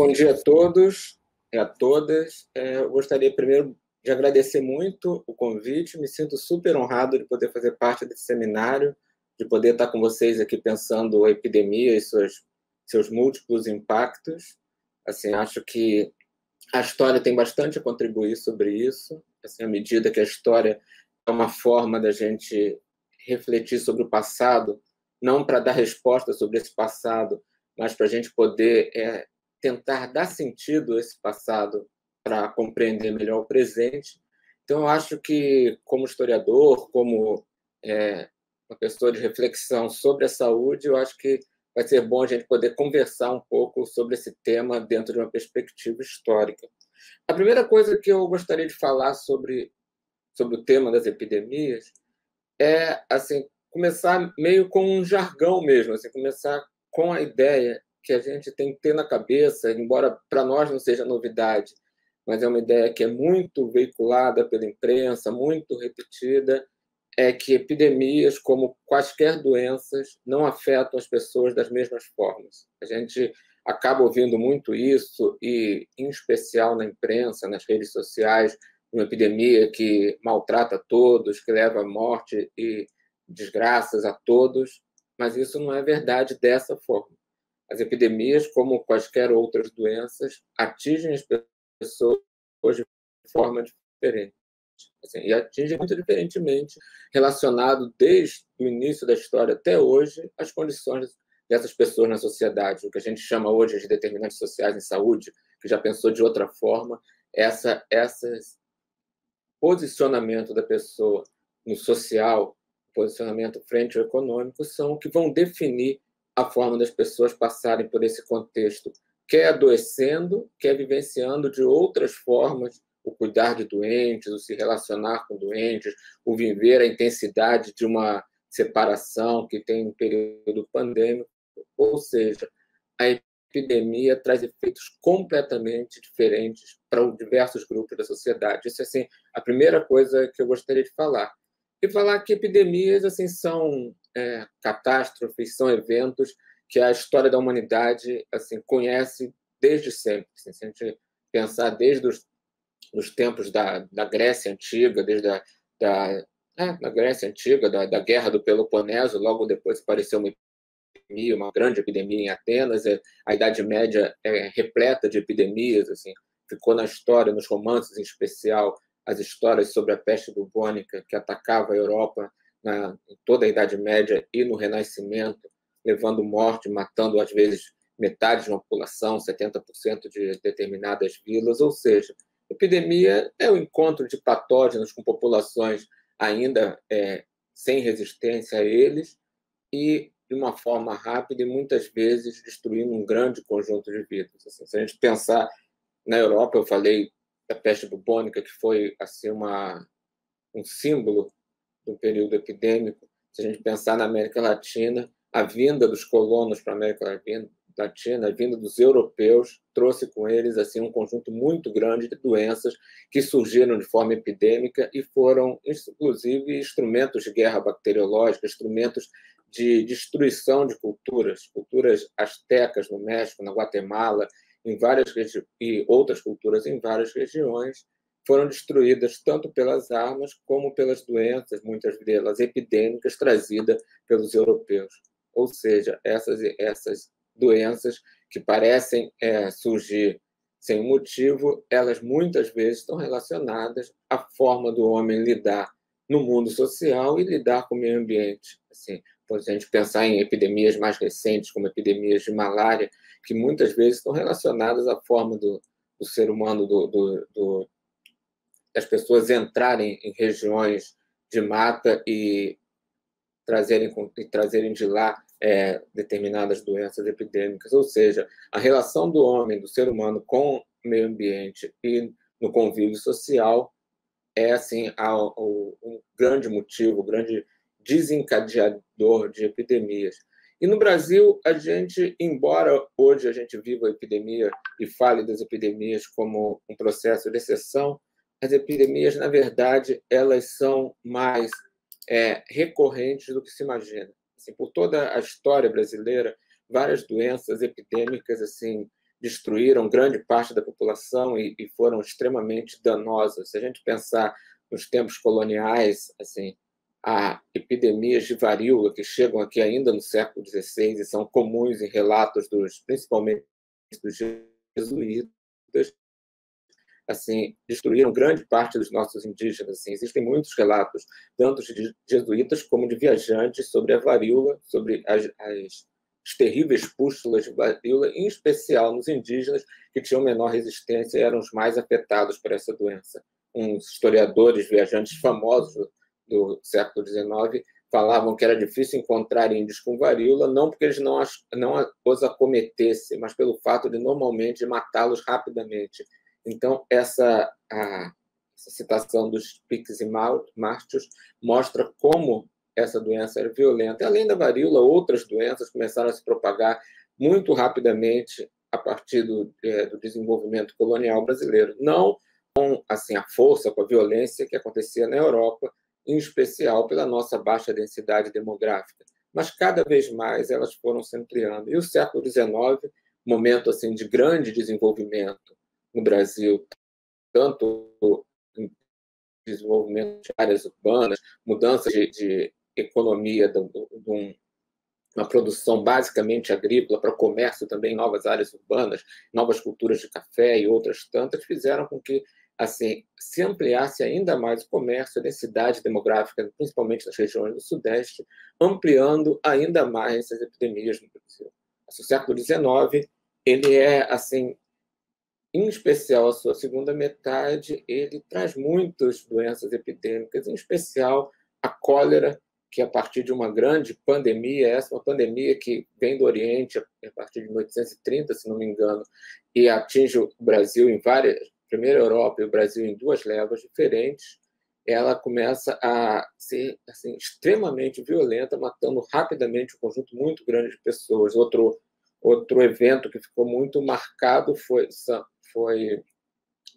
Bom dia a todos e a todas. Eu gostaria primeiro de agradecer muito o convite. Me sinto super honrado de poder fazer parte desse seminário, de poder estar com vocês aqui pensando a epidemia e seus múltiplos impactos. Assim, acho que a história tem bastante a contribuir sobre isso. Assim, à medida que a história é uma forma da gente refletir sobre o passado, não para dar resposta sobre esse passado, mas para a gente poder tentar dar sentido a esse passado para compreender melhor o presente. Então, eu acho que, como historiador, como uma pessoa de reflexão sobre a saúde, eu acho que vai ser bom a gente poder conversar um pouco sobre esse tema dentro de uma perspectiva histórica. A primeira coisa que eu gostaria de falar sobre o tema das epidemias é assim, começar meio com um jargão mesmo, assim, começar com a ideia que a gente tem que ter na cabeça, embora para nós não seja novidade, mas é uma ideia que é muito veiculada pela imprensa, muito repetida, é que epidemias, como quaisquer doenças, não afetam as pessoas das mesmas formas. A gente acaba ouvindo muito isso, e em especial na imprensa, nas redes sociais, uma epidemia que maltrata todos, que leva à morte e desgraças a todos, mas isso não é verdade dessa forma. As epidemias, como quaisquer outras doenças, atingem as pessoas de forma diferente. Assim, e atinge muito diferentemente, relacionado desde o início da história até hoje, as condições dessas pessoas na sociedade. O que a gente chama hoje de determinantes sociais em saúde, que já pensou de outra forma, esse posicionamento da pessoa no social, posicionamento frente ao econômico, são o que vão definir a forma das pessoas passarem por esse contexto, quer adoecendo, quer vivenciando de outras formas o cuidar de doentes, o se relacionar com doentes, o viver a intensidade de uma separação que tem um período pandêmico. Ou seja, a epidemia traz efeitos completamente diferentes para diversos grupos da sociedade. Isso é assim, a primeira coisa que eu gostaria de falar. E falar que epidemias assim, são catástrofes, são eventos que a história da humanidade assim, conhece desde sempre. Assim, se a gente pensar desde os tempos da Grécia Antiga, desde da Grécia Antiga, da Guerra do Peloponeso, logo depois apareceu uma grande epidemia em Atenas. A Idade Média é repleta de epidemias, assim, ficou na história, nos romances em especial, as histórias sobre a peste bubônica que atacava a Europa em toda a Idade Média e no Renascimento, levando morte, matando às vezes metade de uma população, 70% de determinadas vilas. Ou seja, epidemia é o encontro de patógenos com populações ainda sem resistência a eles e de uma forma rápida e muitas vezes destruindo um grande conjunto de vidas. Assim, se a gente pensar na Europa, eu falei da peste bubônica, que foi assim um símbolo do período epidêmico. Se a gente pensar na América Latina, a vinda dos colonos para a América Latina, a vinda dos europeus, trouxe com eles assim um conjunto muito grande de doenças que surgiram de forma epidêmica e foram, inclusive, instrumentos de guerra bacteriológica, instrumentos de destruição de culturas astecas no México, na Guatemala, em várias e outras culturas em várias regiões, foram destruídas tanto pelas armas como pelas doenças, muitas delas epidêmicas, trazidas pelos europeus. Ou seja, essas doenças que parecem surgir sem motivo, elas muitas vezes estão relacionadas à forma do homem lidar no mundo social e lidar com o meio ambiente. Assim, por a gente pensar em epidemias mais recentes, como epidemias de malária, que muitas vezes estão relacionadas à forma do ser humano, das pessoas entrarem em regiões de mata e trazerem de lá determinadas doenças epidêmicas. Ou seja, a relação do homem, do ser humano, com o meio ambiente e no convívio social é assim um grande motivo, um grande desencadeador de epidemias. E no Brasil, a gente, embora hoje a gente viva a epidemia e fale das epidemias como um processo de exceção, as epidemias, na verdade, elas são mais recorrentes do que se imagina. Assim, por toda a história brasileira, várias doenças epidêmicas assim destruíram grande parte da população e foram extremamente danosas. Se a gente pensar nos tempos coloniais, assim, há epidemias de varíola que chegam aqui ainda no século XVI e são comuns em relatos principalmente dos jesuítas, assim, destruíram grande parte dos nossos indígenas. Assim, existem muitos relatos, tanto de jesuítas como de viajantes, sobre a varíola, sobre as terríveis pústulas de varíola, em especial nos indígenas, que tinham menor resistência e eram os mais afetados por essa doença. Uns historiadores, viajantes famosos do século XIX, falavam que era difícil encontrar índios com varíola, não porque eles não os acometessem, mas pelo fato de, normalmente, matá-los rapidamente. Então, essa citação dos piques e mártios mostra como essa doença era violenta. Além da varíola, outras doenças começaram a se propagar muito rapidamente a partir do desenvolvimento colonial brasileiro. Não com assim, a força, com a violência que acontecia na Europa, em especial pela nossa baixa densidade demográfica, mas cada vez mais elas foram se ampliando. E o século XIX, momento assim, de grande desenvolvimento no Brasil, tanto em desenvolvimento de áreas urbanas, mudança de economia, de uma produção basicamente agrícola para o comércio também, novas áreas urbanas, novas culturas de café e outras tantas, fizeram com que assim se ampliasse ainda mais o comércio, a densidade demográfica, principalmente nas regiões do Sudeste, ampliando ainda mais essas epidemias no Brasil. O século XIX, ele é assim, em especial a sua segunda metade, ele traz muitas doenças epidêmicas, em especial a cólera, que a partir de uma grande pandemia, essa é uma pandemia que vem do Oriente a partir de 1830, se não me engano, e atinge o Brasil em várias, primeiro a Europa e o Brasil em duas levas diferentes, ela começa a ser assim, extremamente violenta, matando rapidamente um conjunto muito grande de pessoas. Outro evento que ficou muito marcado foi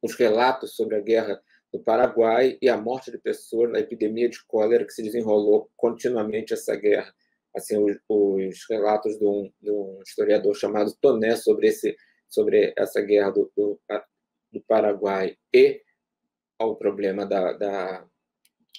os relatos sobre a guerra do Paraguai e a morte de pessoas na epidemia de cólera que se desenrolou continuamente essa guerra. Assim, os relatos de um historiador chamado Toné sobre essa guerra do Paraguai e ao problema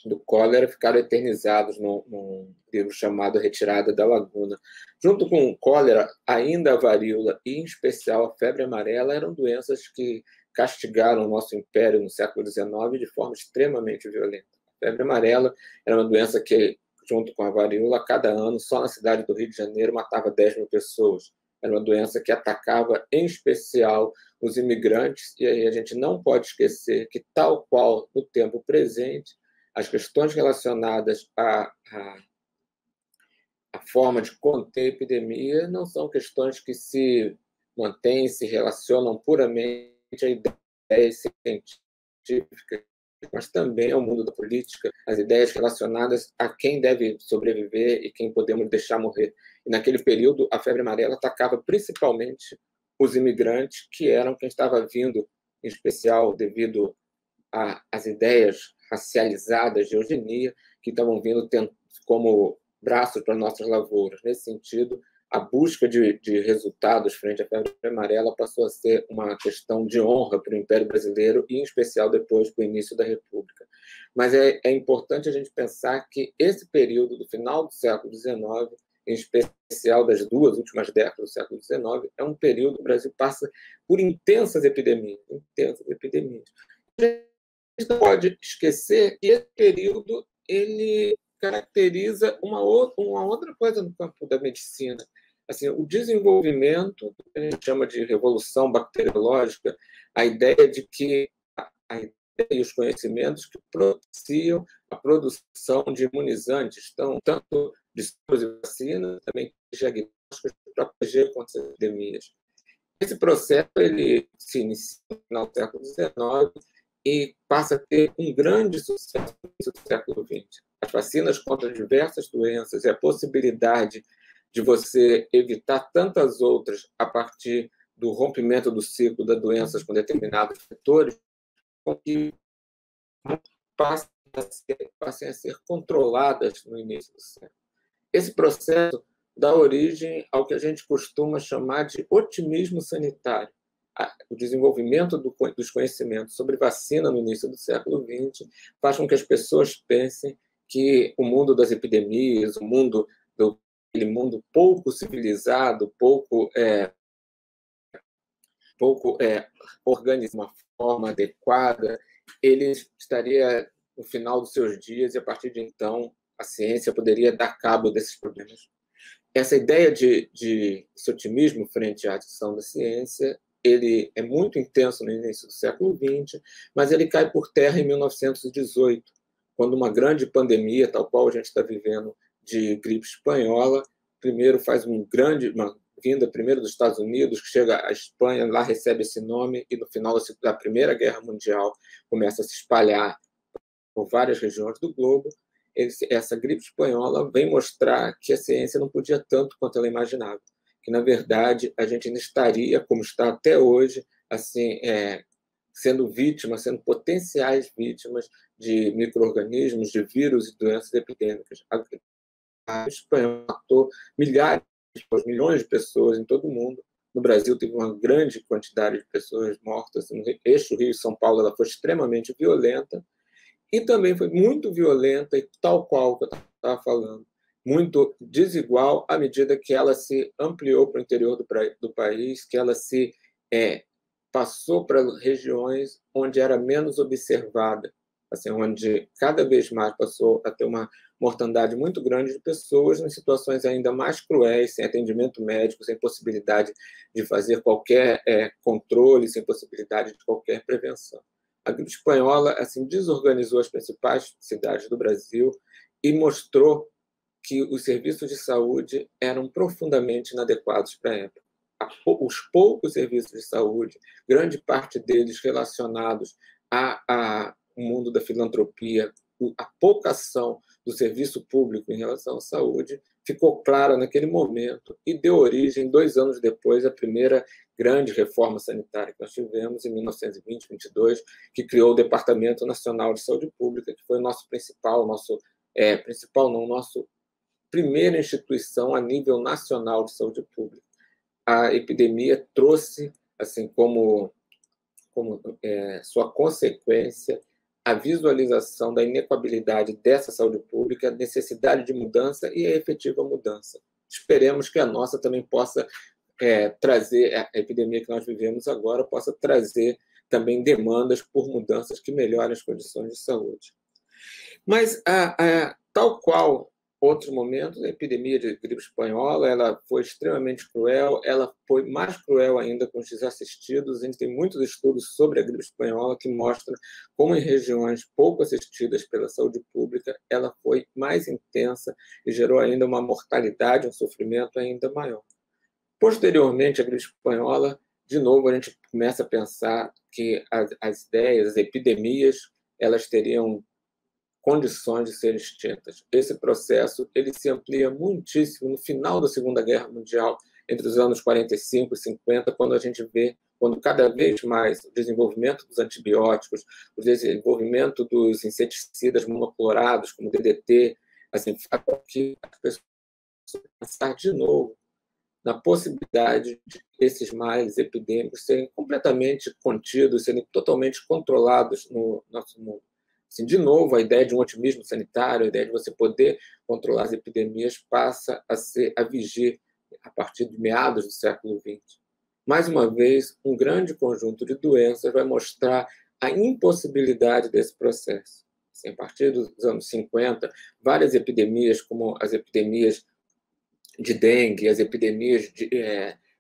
do cólera ficaram eternizados num livro chamado Retirada da Laguna. Junto com o cólera, ainda a varíola e, em especial, a febre amarela eram doenças que castigaram o nosso império no século XIX de forma extremamente violenta. A febre amarela era uma doença que, junto com a varíola, a cada ano, só na cidade do Rio de Janeiro, matava 10 mil pessoas. Era uma doença que atacava, em especial, os imigrantes, e aí a gente não pode esquecer que, tal qual no tempo presente, as questões relacionadas à forma de conter a epidemia não são questões que se mantêm, se relacionam puramente a ideias científicas, mas também ao mundo da política, as ideias relacionadas a quem deve sobreviver e quem podemos deixar morrer. E naquele período, a febre amarela atacava principalmente os imigrantes, que eram quem estava vindo, em especial devido às ideias racializadas de eugenia, que estavam vindo como braços para nossas lavouras. Nesse sentido, a busca de resultados frente à febre amarela passou a ser uma questão de honra para o Império Brasileiro e, em especial, depois para o início da República. Mas é importante a gente pensar que esse período do final do século XIX, em especial das duas últimas décadas do século XIX, é um período que o Brasil passa por intensas epidemias. A gente não pode esquecer que esse período ele caracteriza uma outra coisa no campo da medicina. Assim, o desenvolvimento, que a gente chama de revolução bacteriológica, a ideia de que a ideia e os conhecimentos que propiciam a produção de imunizantes, tanto de suas vacinas, também diagnósticos para proteger contra as epidemias. Esse processo ele se inicia no final do século XIX e passa a ter um grande sucesso no século XX. As vacinas contra diversas doenças e a possibilidade de você evitar tantas outras a partir do rompimento do ciclo das doenças com determinados vetores, com que passem a ser controladas no início do século. Esse processo dá origem ao que a gente costuma chamar de otimismo sanitário. O desenvolvimento dos conhecimentos sobre vacina no início do século XX faz com que as pessoas pensem que o mundo das epidemias, o mundo aquele mundo pouco civilizado, pouco organizado de uma forma adequada, ele estaria no final dos seus dias e, a partir de então, a ciência poderia dar cabo desses problemas. Essa ideia de esse otimismo frente à ação da ciência, ele é muito intenso no início do século XX, mas ele cai por terra em 1918, quando uma grande pandemia, tal qual a gente está vivendo, de gripe espanhola, primeiro faz uma vinda primeiro dos Estados Unidos, que chega à Espanha, lá recebe esse nome, e no final da Primeira Guerra Mundial começa a se espalhar por várias regiões do globo. Essa gripe espanhola vem mostrar que a ciência não podia tanto quanto ela imaginava, que, na verdade, a gente ainda estaria, como está até hoje, assim, sendo potenciais vítimas de micro-organismos, de vírus e doenças epidêmicas. A espanhola matou milhões de pessoas em todo o mundo. No Brasil, teve uma grande quantidade de pessoas mortas. No eixo Rio-São Paulo, ela foi extremamente violenta, e também foi muito violenta, e tal qual que eu estava falando, muito desigual à medida que ela se ampliou para o interior do país, que ela se passou para regiões onde era menos observada, assim, onde cada vez mais passou a ter uma mortandade muito grande de pessoas em situações ainda mais cruéis, sem atendimento médico, sem possibilidade de fazer qualquer controle, sem possibilidade de qualquer prevenção. A gripe espanhola assim desorganizou as principais cidades do Brasil e mostrou que os serviços de saúde eram profundamente inadequados para a época. Os poucos serviços de saúde, grande parte deles relacionados ao mundo da filantropia, a pouca ação do serviço público em relação à saúde, ficou clara naquele momento e deu origem, 2 anos depois, à primeira grande reforma sanitária que nós tivemos, em 1920-22, que criou o Departamento Nacional de Saúde Pública, que foi o nosso nossa primeira instituição a nível nacional de saúde pública. A epidemia trouxe, assim como sua consequência, a visualização da inequabilidade dessa saúde pública, a necessidade de mudança e a efetiva mudança. Esperemos que a nossa também possa trazer, a epidemia que nós vivemos agora, possa trazer também demandas por mudanças que melhorem as condições de saúde. Mas, tal qual outros momentos, a epidemia de gripe espanhola ela foi extremamente cruel, ela foi mais cruel ainda com os desassistidos. A gente tem muitos estudos sobre a gripe espanhola que mostram como, em regiões pouco assistidas pela saúde pública, ela foi mais intensa e gerou ainda uma mortalidade, um sofrimento ainda maior. Posteriormente à gripe espanhola, de novo, a gente começa a pensar que as ideias, as epidemias, elas teriam condições de serem extintas. Esse processo ele se amplia muitíssimo no final da Segunda Guerra Mundial, entre os anos 45 e 50, quando cada vez mais o desenvolvimento dos antibióticos, o desenvolvimento dos inseticidas monoclorados, como o DDT, assim, faz com que as pessoas pensar de novo na possibilidade de esses males epidêmicos serem completamente contidos, serem totalmente controlados no nosso mundo. Assim, de novo, a ideia de um otimismo sanitário, a ideia de você poder controlar as epidemias passa a vigir a partir de meados do século XX. Mais uma vez, um grande conjunto de doenças vai mostrar a impossibilidade desse processo. Assim, a partir dos anos 50, várias epidemias, como as epidemias de dengue, as epidemias de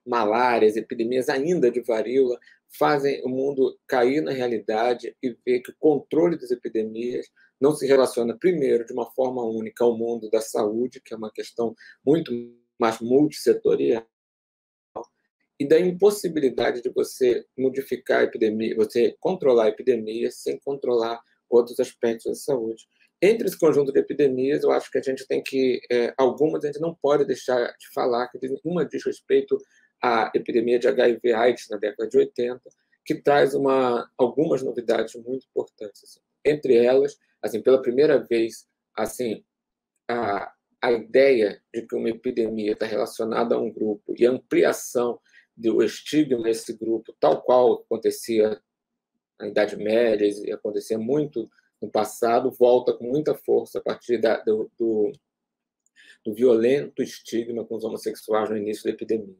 malária, as epidemias ainda de varíola, fazem o mundo cair na realidade e ver que o controle das epidemias não se relaciona, primeiro, de uma forma única ao mundo da saúde, que é uma questão muito mais multissetorial, e da impossibilidade de você modificar a epidemia, você controlar a epidemia sem controlar outros aspectos da saúde. Entre esse conjunto de epidemias, eu acho que a gente tem que... algumas a gente não pode deixar de falar, que uma diz respeito à epidemia de HIV/AIDS na década de 80, que traz algumas novidades muito importantes. Assim. Entre elas, assim, pela primeira vez, assim, a ideia de que uma epidemia está relacionada a um grupo e a ampliação do estigma nesse grupo, tal qual acontecia na Idade Média e acontecia muito no passado, volta com muita força a partir do violento estigma com os homossexuais no início da epidemia.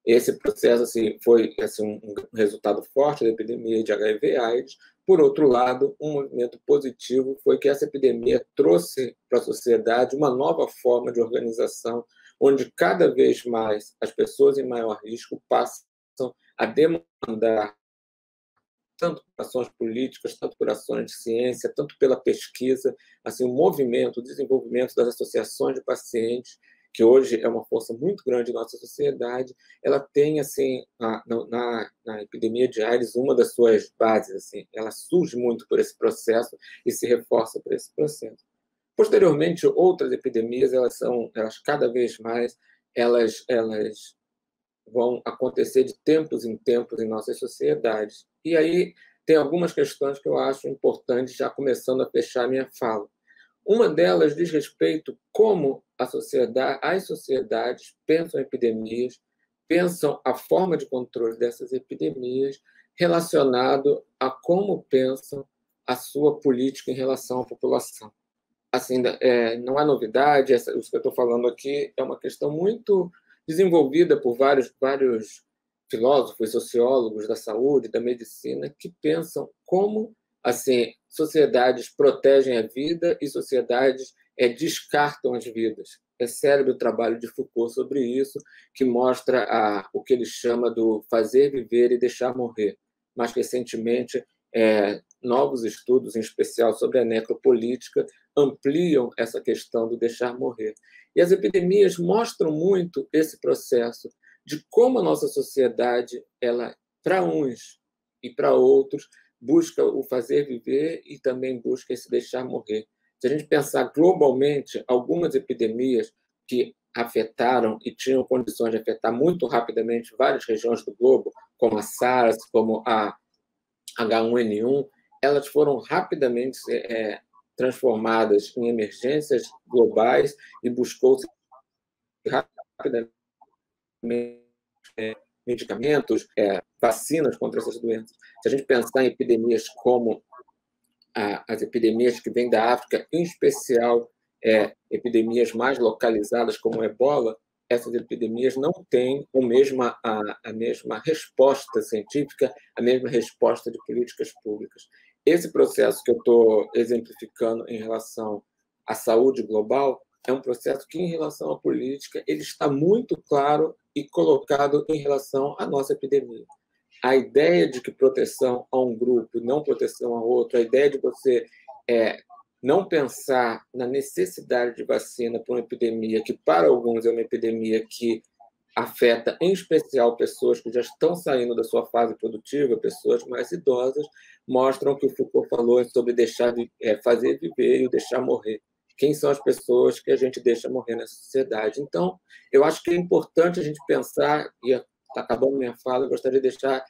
Esse processo assim, foi assim, um resultado forte da epidemia de HIV/AIDS. Por outro lado, um movimento positivo foi que essa epidemia trouxe para a sociedade uma nova forma de organização, onde cada vez mais as pessoas em maior risco passam a demandar tanto por ações políticas, tanto por ações de ciência, tanto pela pesquisa, assim, o movimento, o desenvolvimento das associações de pacientes, que hoje é uma força muito grande na nossa sociedade, ela tem, assim, na epidemia de AIDS, uma das suas bases, assim, ela surge muito por esse processo e se reforça por esse processo. Posteriormente, outras epidemias, elas cada vez mais, elas vão acontecer de tempos em tempos em nossas sociedades. E aí tem algumas questões que eu acho importantes, já começando a fechar a minha fala. Uma delas diz respeito como as sociedades pensam epidemias, pensam a forma de controle dessas epidemias relacionado a como pensam a sua política em relação à população. Assim, não é novidade, isso que eu estou falando aqui é uma questão muito desenvolvida por vários filósofos, sociólogos da saúde, da medicina, que pensam como assim sociedades protegem a vida e sociedades descartam as vidas. É célebre o trabalho de Foucault sobre isso, que mostra o que ele chama do fazer viver e deixar morrer. Mais recentemente, novos estudos, em especial sobre a necropolítica, ampliam essa questão do deixar morrer. E as epidemias mostram muito esse processo de como a nossa sociedade, ela, para uns e para outros, busca o fazer viver e também busca esse deixar morrer. Se a gente pensar globalmente, algumas epidemias que afetaram e tinham condições de afetar muito rapidamente várias regiões do globo, como a SARS, como a H1N1, elas foram rapidamente transformadas em emergências globais e buscou-se rapidamente medicamentos, vacinas contra essas doenças. Se a gente pensar em epidemias como as epidemias que vêm da África, em especial epidemias mais localizadas como o Ebola, essas epidemias não têm a mesma resposta científica, a mesma resposta de políticas públicas. Esse processo que eu estou exemplificando em relação à saúde global é um processo que, em relação à política, ele está muito claro e colocado em relação à nossa epidemia. A ideia de que proteção a um grupo, não proteção a outro, a ideia de você não pensar na necessidade de vacina para uma epidemia que, para alguns, é uma epidemia que afeta, em especial, pessoas que já estão saindo da sua fase produtiva, pessoas mais idosas, mostram que o Foucault falou sobre fazer viver e o deixar morrer. Quem são as pessoas que a gente deixa morrer na sociedade? Então, eu acho que é importante a gente pensar, e está acabando minha fala, eu gostaria de deixar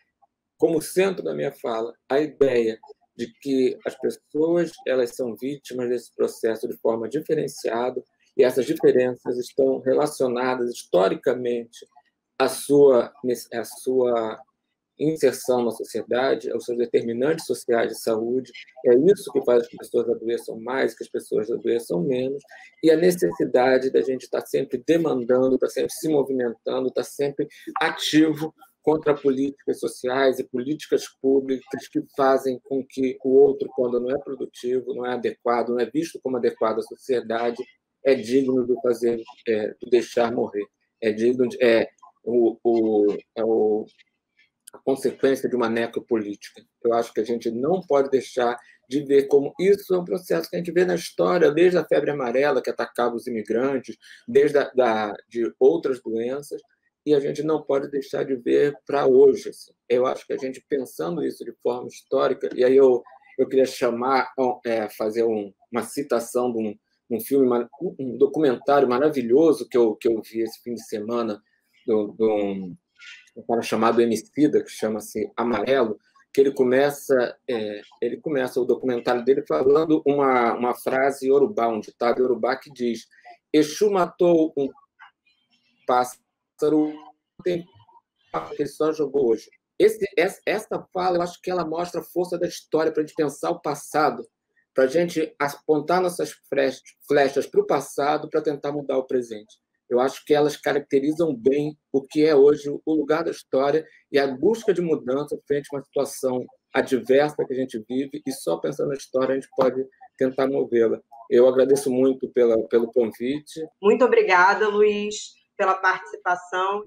como centro da minha fala a ideia de que as pessoas elas são vítimas desse processo de forma diferenciada e essas diferenças estão relacionadas historicamente à sua inserção na sociedade, aos seus determinantes sociais de saúde. É isso que faz que as pessoas adoeçam mais, que as pessoas adoeçam menos, e a necessidade da gente estar sempre demandando, estar sempre se movimentando, estar sempre ativo contra políticas sociais e políticas públicas que fazem com que o outro, quando não é produtivo, não é adequado, não é visto como adequado à sociedade, é digno do deixar morrer. É digno a consequência de uma necropolítica. Eu acho que a gente não pode deixar de ver como isso é um processo que a gente vê na história, desde a febre amarela, que atacava os imigrantes, desde de outras doenças, e a gente não pode deixar de ver para hoje. Assim. Eu acho que a gente, pensando isso de forma histórica, e aí eu queria fazer uma citação de um filme, um documentário maravilhoso que eu vi esse fim de semana, de um cara chamado Emicida, que chama-se Amarelo, que ele começa o documentário dele falando uma frase iorubá, um ditado iorubá que diz: Exu matou um pássaro que ele só jogou hoje. Essa fala, eu acho que ela mostra a força da história para a gente pensar o passado, para a gente apontar nossas flechas para o passado para tentar mudar o presente. Eu acho que elas caracterizam bem o que é hoje o lugar da história e a busca de mudança frente a uma situação adversa que a gente vive, e só pensando na história a gente pode tentar movê-la. Eu agradeço muito pelo convite. Muito obrigada, Luiz, pela participação.